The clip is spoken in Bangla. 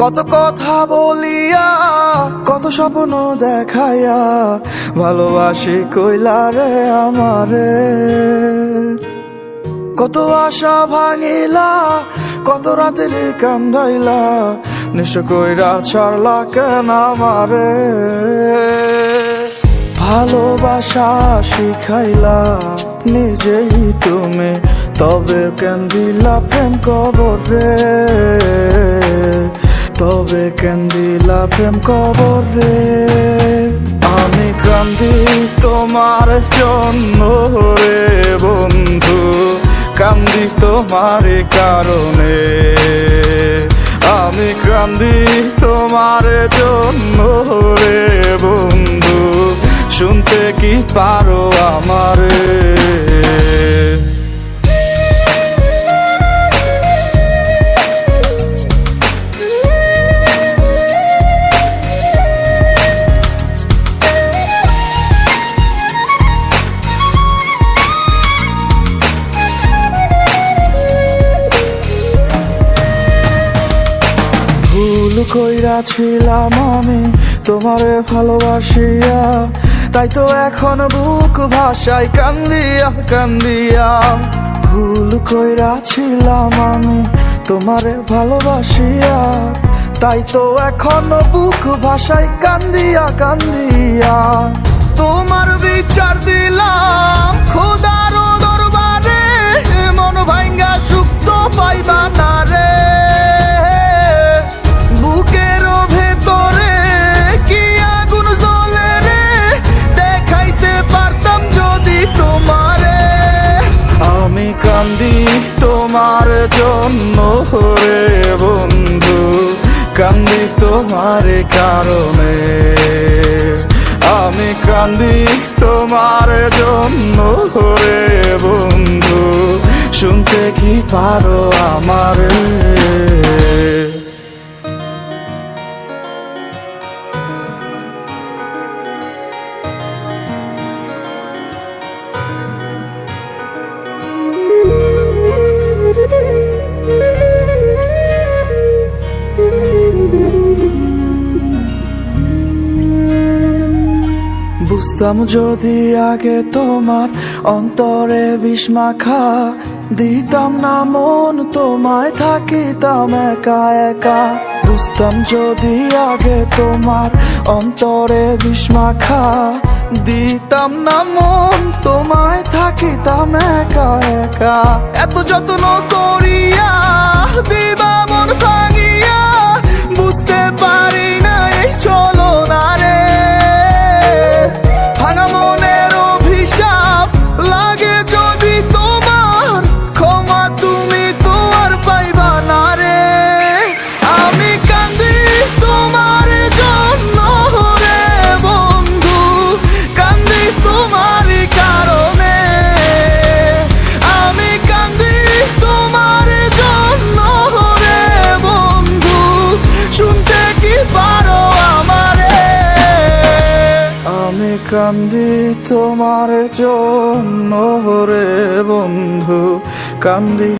কত কথা বলিয়া কত স্বপ্ন দেখাইয়া ভালোবাসি কইলা রে আমারে। কত আশা ভাঙিলা কত রাতের কান্দাইলা নিঃস্ব কইরা ছাড়লা কেন আমারে। ভালোবাসা শিখাইলা নিজেই তুমি তবে কেন দিলা প্রেম কবর রে, তবে কেন দিলা প্রেম কবর রে। আমি কান্দি তোমার জন্য রে বন্ধু, কান্দি তোমার কারণে। আমি কান্দি তোমার জন্য রে বন্ধু, শুনতে কি পারো আমারে। ভুল কইরাছিলাম আমি তোমারে ভালোবাসিয়া, তাই তো এখন বুক ভাষায় কান্দিয়া কান্দিয়া। ভুল কইরাছিলাম আমি তোমারে ভালোবাসিয়া, তাই তো এখন বুক ভাষায় কান্দিয়া কান্দিয়া। তোমার বিচার দিলাম খোদার দরবারে, মন ভাঙ্গা সুখ তো পাইবা না রে। কান্দি তোমার জন্য রে বন্ধু, কান্দি তোমার কারণে। আমি কান্দি তোমার জন্য রে বন্ধু, শুনতে কি পারো আমারে। বুঝতাম যদি আগে তোমার অন্তরে বিষ মাখা, দিতাম না মন তোমায় থাকিতাম একা একা। বুঝতাম যদি আগে তোমার অন্তরে বিষ মাখা, দিতাম না মন তোমায় থাকিতাম একা একা। এত যত্ন করিয়া দিবা মন ভাঙিয়া, বুঝতে পারি না এই চলো না রে। ভাঙা মনের অভিশাপ লাগে যদি তোমার, ক্ষমা তুমি তো আর পাইবা না রে। আমি কান্দি তোমার জন্য রে বন্ধু, কান্দি তোমার কারণে। আমি কান্দি তোমার জন্য রে বন্ধু, শুনতে কি পারো আমারে। আমি কান্দি তোমার জন্য রে বন্ধু, কান্দি।